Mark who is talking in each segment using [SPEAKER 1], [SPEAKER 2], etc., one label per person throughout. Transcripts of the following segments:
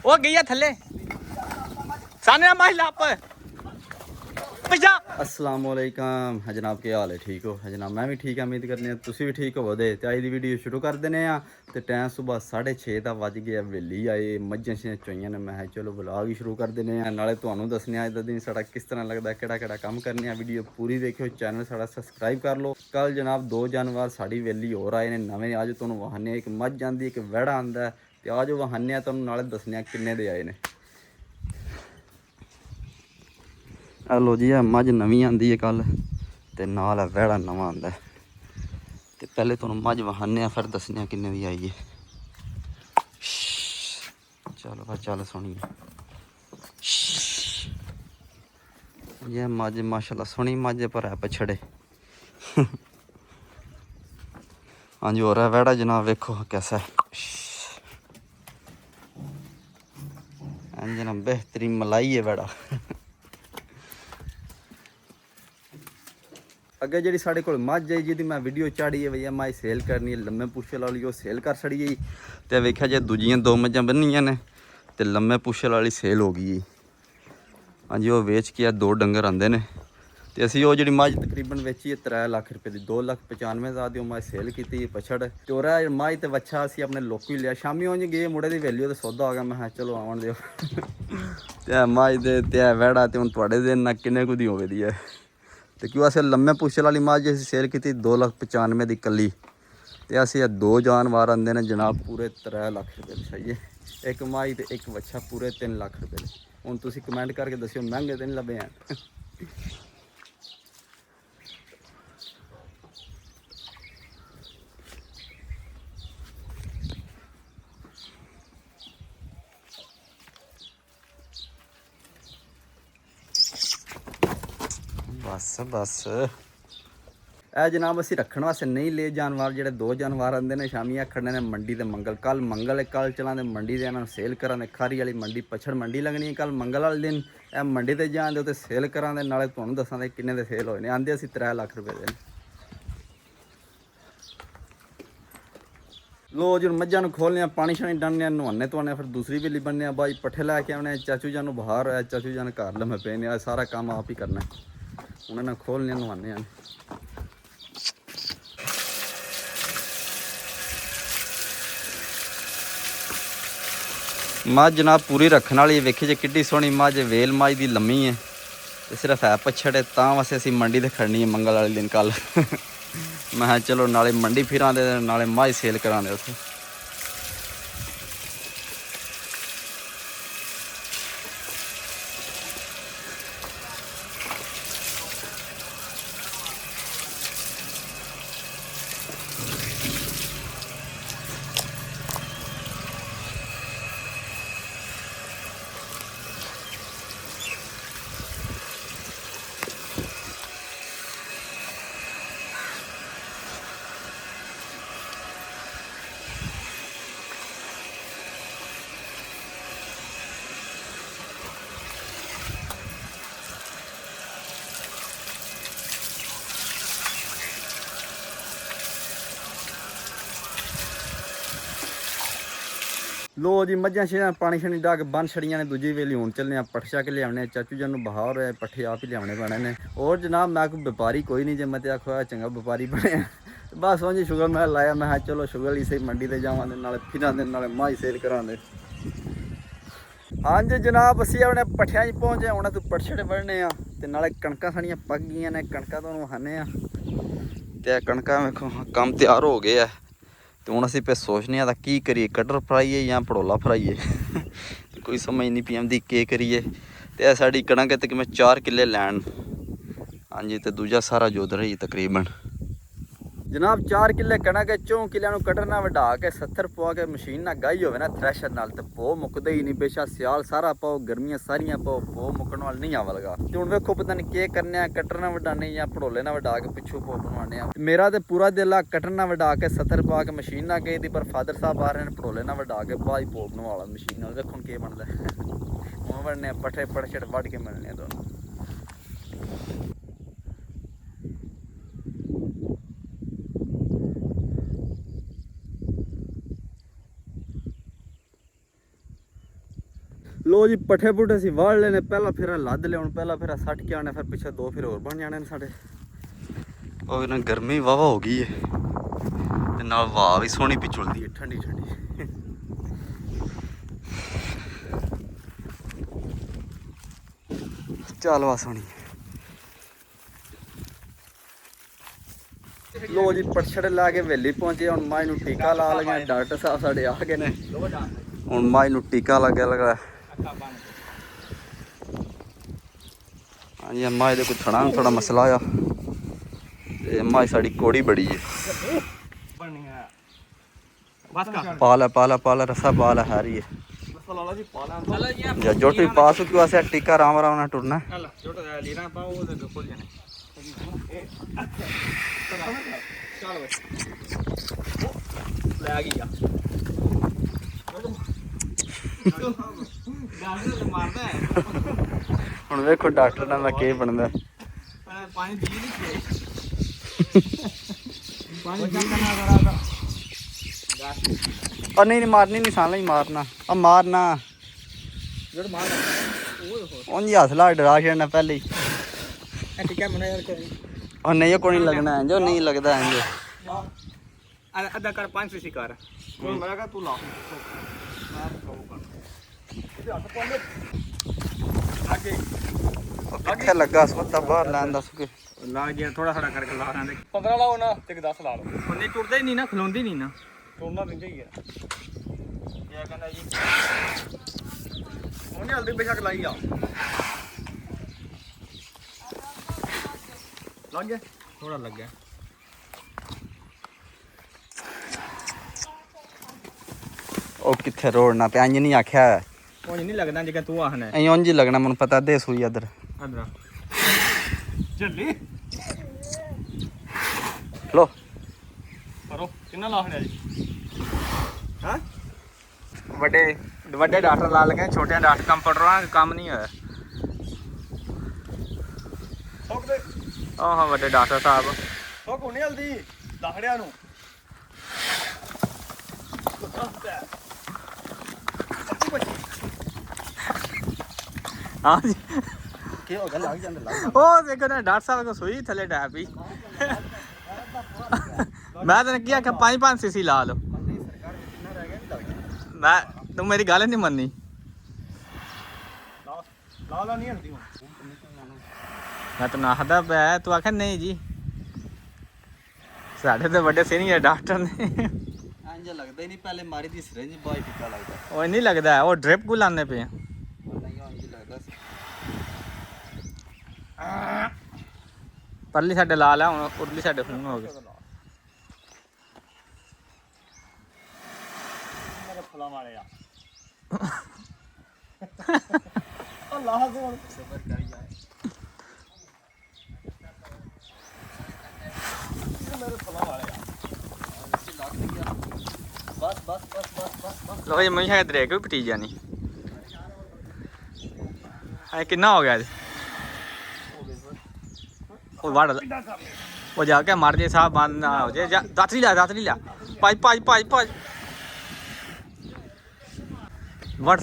[SPEAKER 1] ਉਹ ਗਈ ਆ ਥੱਲੇ ਸਾਨੇ ਨਾ ਮਾਈ ਲੱਪ ਪਿਛਾ। अस्सलाम वालेकुम है जनाब, क्या हाल है? ठीक हो है जनाब? मैं भी ठीक है, उम्मीद करने तुसी भी ठीक हो। तो अज की वीडियो शुरू कर देने आ। तो टाइम सुबह 6:30 का वज गया, वेली आए मझां छियां चोइयां ने। मैं चलो ब्लॉग ही शुरू कर देने आ, नाले तुहानूं दसने अज दा दिन साडा किस तरह लगदा, केड़ा काम करने आ। वीडियो पूरी देखियो, चैनल साडा सबसक्राइब कर लो। कल जनाब 2 जानवर साडी वेली होर आए ने नवें। अज तुहानूं वहाने एक मझ आंदी, एक वैड़ा आंदा। ते आज वहाने तुहानूं नाले दसने किन्ने दे आए ने। लो जी, मझ नवीं आंदी है कल, ते नाल वैड़ा नवा आंदा है। ते पहले तुहानूं मझ वहाने फिर दसने किन्ने दी आई है। चलो भाई चल सोहनी ये मझ माशाल्लाह सोहनी मझ पर है पछड़े। हाँ जी, हो रहा है वैड़ा जनाब, वेखो कैसा है। जनाब बेहतरीन मलाई है वैड़ा। अगे जी साढ़े को मझ आई जी मैं वीडियो चाड़ी है भैया, मझ सेल करनी है लम्मे पुछे वाली, वो सेल कर छड़ी गई। तो वेख्या जे दूजियां 2 मझां बन्नियां ने तो लम्मे पुछे वाली सेल हो गई। हाँ जी, वो वेच के 2 डंगर आंदे ने। तो असी वो जी मझ तकरीबन वेची है 3 लाख रुपये की, 2,95,000 की मझ सेल की पछड़। तो वह मझ तो बच्चा असी अपने लोग ही लिया। शामी उंज गए मुड़े की वेली, तो सौदा आ गया। मैं चलो आवन दो। तो मझ दे वैड़ा तो हूँ थोड़े दिन ना किन्ने कुछ हो गई है। तो क्यों असें लम्मे पुछे वाली मझ असी सेल की 2,95,000 की कली। तो असी 2 जानवर आंदे ने जनाब पूरे 3 लाख रुपये की। सही है, एक मझ तो एक बच्चा पूरे 3 लाख रुपये के। हुण तुसीं कमेंट करके दस्सिओ महंगे तो नहीं लभे हैं। बस बस ए जनाब असी रखने वास्ते नहीं ले जानवर। जो 2 जानवर आते हैं शामी खड़ने ने मंडी ते मंगल। कल मंगल है, कल चला दे मंडी से इन्होंने सेल करा दे। खारी वाली मंडी पछड़ मंडी लगनी है कल मंगल वाले दिन। ए मंडी ते जान दे सेल करा दे, नाले तुहानूं दसां दे किन्ने दे सेल होए ने। आंदे असी 3 लाख रुपये दे। लो जी मझां खोलने, पानी शानी डालने, नहाने धोने, फिर दूसरी वेली बनने भाई, पट्ठे लैके आने। चाचू जान बाहर आया, चाचू जान घर लम्मे पे ने। सारा काम आप ही करना। उन्होंने खोलने नहाने। मझ जनाब पूरी रखने वाली वेखी जे किड्डी सोहनी मझ, वेल मझ दी लम्मी है। तो सिर्फ है पछड़ है, तां वास्ते असी मंडी ते खड़नी है मंगल वाले दिन कल। मैं चलो नाले मंडी फिरां दे नाले मझ सेल करां दे उत्थे। लो जी मझां शझां पानी शानी डाह के बन छड़ियां ने। दूजी वेली हूँ चलने पट्ठ शक लियाने। चाचू जान बाहर है, पट्ठे आप ही लियाने पैने ने। और जनाब मैं कोई व्यापारी कोई नहीं, जे मैं आखो चंगा व्यापारी बने। बस उंज शुगर मैं लाया, मैं चलो शुगर ही सही मंडी ते जावां दे नाले फिरां दे नाले मझ सेल करां दे। हाँ जी जनाब असी अपने पट्ठियां च पहुंचे, हुण तू पट्ठे बढ़ने ते नाले कणकां साड़ियां पक गईयां ने। कणकां तुहानूं वहाने ते कणकां वेखो काम तैयार हो गया है। तो हुण असीं पे सोचने आ की करिए, कटर फराइए या भड़ोला फराइए। कोई समझ नहीं पी आंदी के करिए। तो साड़ी कणक है तकरीबन 4 किले लैन। हाँ जी, तो दूजा सारा जोध रही तकरीबन जनाब 4 किले कणक है। 4 किलों कटर ना वढा के 70 पवा के मशीन ना गाई होवे ना थ्रैशर नाल, तो पो मुकदे ही नहीं। बेशक सियाल सारा पाओ, गर्मियां सारियां पाओ, पो मुकण वाल नहीं आवा लगा। तो हुण वेखो पता नहीं के करने, कटर ना वढाने या भड़ोले ना वढा के पिछू पो बनवाने। मेरा तो पूरा दिल आ कटर ना वढा के 70 पा के मशीन ना गई थी, पर फादर साहब आ रहे हैं भड़ोले ना वढा के बाद पो बनवा ला मशीन। वेखो के बनता है। हुण वढ़ने पट्ठे पड़छड़ वढ़ के मिलने दोनों। ਲੋ ਜੀ ਪੱਠੇ ਪੁੱਠੇ ਅਸੀਂ ਵਾੜ ਲੈਣੇ, ਪਹਿਲਾ ਫੇਰਾ ਲੱਦ ਲਿਆਉਣ, ਪਹਿਲਾ ਫੇਰਾ ਸੱਟ ਕੇ ਆਣੇ, ਫਿਰ ਪਿੱਛੇ 2 ਫੇਰ ਹੋਰ ਬਣ ਜਾਣੇ ਨੇ ਸਾਡੇ। ਉਹ ਨਾ ਗਰਮੀ ਵਾਵਾ ਹੋ ਗਈ ਹੈ ਤੇ ਨਾਲ ਹਵਾ ਵੀ ਸੋਹਣੀ ਪਿਛੁਲਦੀ ਹੈ, ਠੰਡੀ ਠੰਡੀ। ਚੱਲ ਵਾ ਸੋਹਣੀ। ਲੋ ਜੀ ਪਰਛੜ ਲਾ ਕੇ ਹਵੇਲੀ ਪਹੁੰਚੇ, ਹੁਣ ਮਾਈ ਨੂੰ ਟੀਕਾ ਲਾ ਲਗੇ। ਡਾਕਟਰ ਸਾਹਿਬ ਸਾਡੇ ਆ ਗਏ ਨੇ, ਹੁਣ ਮਾਈ ਨੂੰ ਟੀਕਾ ਲੱਗਿਆ ਲਗਾ। ਹਾਂਜੀ ਮਾਈ ਦੇ ਕੋਈ ਥਣਾ ਥੋੜਾ ਮਸਲਾ ਆ ਤੇ ਮਾਈ ਸਾਡੀ ਕੋੜੀ ਬੜੀ ਹੈ। पाला पाला पाला रसा पाला हारी है जोट भी पास हो क्यों ऐसे टीका राम राम ना टुरना हुण वेखो डॉक्टर नाल के बनदा और नहीं मारनी नहीं साला ही मारना अब मारना उन हथ ला डरा छड़ना पहले ही और नहीं को नहीं लगना है जो नहीं लगता है जो
[SPEAKER 2] अदा कर 5 सीसी कर मैं कहा तू ला
[SPEAKER 1] किथे लगा सोता बाहर लैन दस के
[SPEAKER 2] ला गया थोड़ा थोड़ा करके ला रहे 15 लाओ ना ते 10 ला लो नहीं टुरदा ही नहीं ना खलोंदी नहीं ना टुरना नहीं है क्या कहना जी ਉਹਨੇ ਹਲਦੀ ਬੇਸ਼ੱਕ ਲਾਈ ਆ ਲੱਗ ਗਿਆ ਥੋੜਾ ਲੱਗ ਗਿਆ
[SPEAKER 1] ਉਹ ਕਿੱਥੇ ਰੋੜਨਾ ਪਿਆ ਇੰਜ ਨਹੀਂ ਆਖਿਆ
[SPEAKER 2] ਉਹ ਨਹੀਂ ਲੱਗਦਾ ਜਿਵੇਂ ਤੂੰ ਆਖਣਾ
[SPEAKER 1] ਐਂ ਉਂਝ ਹੀ ਲੱਗਣਾ ਮੈਨੂੰ ਪਤਾ ਦੇ ਸੂਈ ਇਧਰ
[SPEAKER 2] ਅੰਦਰਾ ਜੱਲੀ
[SPEAKER 1] ਲੋ
[SPEAKER 2] ਕਰੋ ਕਿੰਨਾ ਲਾਹਣਾ ਜੀ ਹਾਂ ਵੱਡੇ ਵੱਡੇ ਡਾਕਟਰ ਲਾ ਲਗੇ ਛੋਟੇ ਡਾਕਟਰ ਕੰਪਿਊਟਰਾਂ ਦਾ ਕੰਮ ਨਹੀਂ ਹੋਇਆ ਹਾਂ ਵੱਡੇ ਡਾਕਟਰ ਸਾਹਿਬ ਉਹ ਕੋਣੀ ਹਲਦੀ ਦਾਖੜਿਆਂ ਨੂੰ ਹਾਂ ਜੀ
[SPEAKER 1] ਕੀ ਹੋ ਗਿਆ ਲੱਗ ਜਾਂਦਾ ਲੱਗ
[SPEAKER 2] ਉਹ ਦੇਖੋ ਨਾ ਡਾਕਟਰ ਸਾਹਿਬ ਕੋ ਸੂਈ ਥੱਲੇ ਡੈ ਪਈ ਮੈਂ ਤਾਂ ਕਿਹਾ ਕਿ 5 ਸੀਸੀ ਲਾ ਲਓ ਮੈਂ ਤੂੰ ਮੇਰੀ ਗੱਲ ਨਹੀਂ ਮੰਨੀ ਲਾ ਨਹੀਂ ਹਲਦੀ ਮੈਂ ਤਾਂ ਨਾਹਦਾ ਪਿਆ ਤੂੰ ਆਖਿਆ ਨਹੀਂ ਜੀ ਸਾਡੇ ਤੇ ਵੱਡੇ ਸੀਨੀਅਰ ਡਾਕਟਰ ਨੇ
[SPEAKER 1] ਇੰਜ ਲੱਗਦਾ ਹੀ ਨਹੀਂ ਪਹਿਲੇ ਮਾਰੀ ਦੀ ਸਿਰੰਜ ਬਾਈ ਟਿੱਕਾ ਲੱਗਦਾ
[SPEAKER 2] ਉਹ ਨਹੀਂ ਲੱਗਦਾ ਉਹ ਡ੍ਰਿਪ ਕੋ ਲਾਉਂਦੇ ਪਏ
[SPEAKER 1] ਨਹੀਂ ਇੰਜ ਲੱਗਦਾ ਸੀ
[SPEAKER 2] ਪਰਲੀ ਸਾਡੇ ਲਾ ਲਿਆ ਹੁਣ ਉਰਲੀ ਸਾਡੇ ਫੋਨ ਹੋ ਗਏ ਮੇਰੇ ਫਲਾਂ ਵਾਲੇ ਆ ਅੱਲਾਹ ਦੇ ਸਬਰ ਕਰੀ ਜਾਏ ਮੇਰੇ ਫਲਾਂ ਵਾਲੇ ਆ
[SPEAKER 1] ਬਸ ਬਸ ਬਸ ਬਸ ਬਸ
[SPEAKER 2] ਲੋ ਇਹ ਮੈਂ ਸ਼ਾਇਦ ਰਹਿ ਕੋਈ ਪਟੀ ਜਾਣੀ ਐ ਕਿੰਨਾ ਹੋ ਗਿਆ ਜੀ ਉਹ ਵੜ ਉਹ ਜਾ ਕੇ ਮਰ ਜੇ ਸਾਹਿਬ ਬੰਦ ਨਾ ਹੋ ਜੇ ਦਾਤਰੀ ਲਿਆ ਭਾਈ ਵੜ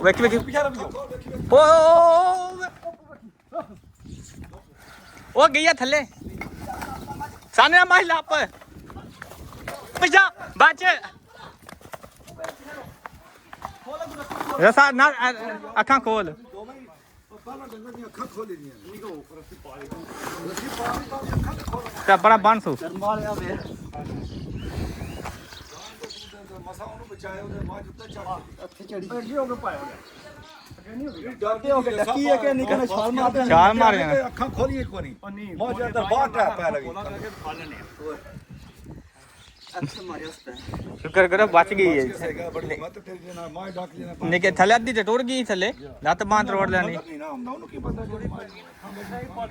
[SPEAKER 2] ਵੇਖੀ ਉਹ ਗਈ ਆ ਥੱਲੇ ਸਾਨੇ ਮਾਈ ਲੱਪ ਪਿਛਾ ਬੱਚ ਰਸਾ ਨਾ ਅੱਖਾਂ ਖੋਲ ਤੇ ਬੜਾ ਬੰਸੂ
[SPEAKER 3] ਮਸਾ ਉਹਨੂੰ ਬਚਾਇਆ ਉਹਦੇ ਮਾਂ ਜੁੱਤੇ ਚੜਾ ਇੱਥੇ ਚੜੀ
[SPEAKER 2] ਹੋ ਕੇ ਪਾਇਆ
[SPEAKER 3] ਡਰਦੇ ਹੋ ਕੇ ਡੱਕੀ ਹੈ ਕਿ ਨਹੀਂ ਕਹਿੰਦਾ ਛਾਲ ਮਾਰਦੇ
[SPEAKER 2] ਛਾਲ ਮਾਰ ਜਾਣਾ
[SPEAKER 3] ਅੱਖਾਂ ਖੋਲੀਏ ਕੋ ਨਹੀਂ ਮੌਜ ਅੰਦਰ ਬਾਹਰ ਟਾ ਪੈ ਲਗੀ
[SPEAKER 2] ਸ਼ੁਕਰ ਕਰੋ ਬਚ ਗਈ ਹੈ
[SPEAKER 3] ਹੈਗਾ ਬੜੀ ਮਤ ਤੇਰੀ ਨਾਲ ਮਾਂ ਡੱਕ ਲੈਣਾ
[SPEAKER 2] ਨਿੱਕੇ ਥੱਲੇ ਅੱਧੀ ਤੇ ਟੁੱਟ ਗਈ ਥੱਲੇ ਲੱਤ ਬਾਂਹ ਤੋੜ ਲੈਣੀ
[SPEAKER 3] ਨਹੀਂ ਨਾ ਹੁੰਦਾ ਉਹਨੂੰ ਕੀ ਪਤਾ ਜਿਹੜੀ ਮਾਂ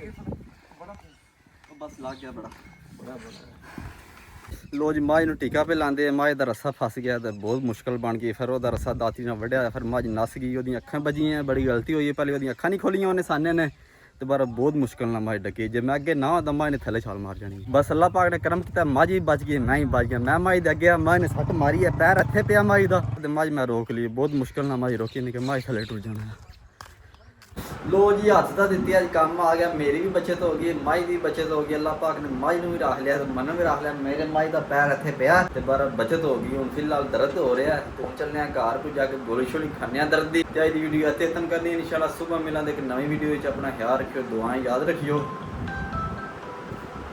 [SPEAKER 1] ਬਸ ਲੱਗ ਗਿਆ ਬੜਾ ਲੋ ਜੀ ਮਾਝ ਨੂੰ ਟੀਕਾ ਪੇ ਲਾਉਂਦੇ ਮਾਝ ਦਾ ਰੱਸਾ ਫਸ ਗਿਆ ਤੇ ਬਹੁਤ ਮੁਸ਼ਕਲ ਬਣ ਗਈ ਫਿਰ ਉਹਦਾ ਰੱਸਾ ਦਾਤੀ ਨਾਲ ਵੱਢਿਆ ਫਿਰ ਮਾਝ ਨਸ ਗਈ ਉਹਦੀਆਂ ਅੱਖਾਂ ਵੱਜੀਆਂ ਬੜੀ ਗਲਤੀ ਹੋਈ ਪਹਿਲੇ ਉਹਦੀਆਂ ਅੱਖਾਂ ਨਹੀਂ ਖੋਲੀਆਂ ਉਹਨੇ ਸਾਨੇ ਨੇ ਤੇ ਪਰ ਬਹੁਤ ਮੁਸ਼ਕਲ ਨਾਲ ਮੱਝ ਡੱਕੀ ਜੇ ਮੈਂ ਅੱਗੇ ਨਾ ਹੁੰਦਾ ਮੱਝ ਨੇ ਥੱਲੇ ਛਾਲ ਮਾਰ ਜਾਣੀ ਬਸ ਅੱਲਾਹ ਪਾਕ ਨੇ ਕਰਮ ਕੀਤਾ ਮੱਝ ਹੀ ਬਚ ਗਈ ਮੈਂ ਹੀ ਬਚ ਗਿਆ ਮੈਂ ਮੱਝ ਦੇ ਅੱਗੇ ਆ ਮੱਝ ਨੇ ਸੱਟ ਮਾਰੀ ਹੈ ਪੈਰ ਇੱਥੇ ਪਿਆ ਮੱਝ ਦਾ ਤੇ ਮੱਝ ਮੈਂ ਰੋਕ ਲਈ ਬਹੁਤ ਮੁਸ਼ਕਲ ਨਾਲ ਮੱਝ ਰੋਕੀ ਨਹੀਂ ਕਿ ਮੱਝ ਥੱਲੇ ਟੁੱਟ ਜਾਣਾ ਲੋ ਜੀ ਹੱਥ ਤਾਂ ਦਿੱਤੀ ਅੱਜ ਕੰਮ ਆ ਗਿਆ ਮੇਰੀ ਵੀ ਬੱਚਤ ਹੋ ਗਈ ਮੱਝ ਦੀ ਬੱਚਤ ਹੋ ਗਈ ਅੱਲਾਹ ਪਾਕ ਨੇ ਮੱਝ ਨੂੰ ਵੀ ਰੱਖ ਲਿਆ ਤੇ ਮੈਨੂੰ ਵੀ ਰੱਖ ਲਿਆ ਮੇਰੇ ਮੱਝ ਦਾ ਪੈਰ ਇੱਥੇ ਪਿਆ ਤੇ ਪਰ ਬੱਚਤ ਹੋ ਗਈ ਹੁਣ ਫਿਲਹਾਲ ਦਰਦ ਹੋ ਰਿਹਾ ਤੇ ਹੁਣ ਚੱਲਨੇ ਆ ਘਰ ਕੋਈ ਜਾ ਕੇ ਗੋਲੀ ਸ਼ੋਲੀ ਖਾਣੇ ਆ ਦਰਦ ਦੀ ਚਾਹੀ ਦੀ ਵੀਡੀਓ ਇੱਥੇ ਖਤਮ ਕਰਨੀ ਇਨਸ਼ਾਅੱਲਾ ਸਵੇਰ ਮਿਲਾਂਗੇ ਇੱਕ ਨਵੀਂ ਵੀਡੀਓ ਵਿੱਚ ਆਪਣਾ ਖਿਆਲ ਰੱਖਿਓ ਦੁਆएं ਯਾਦ ਰੱਖਿਓ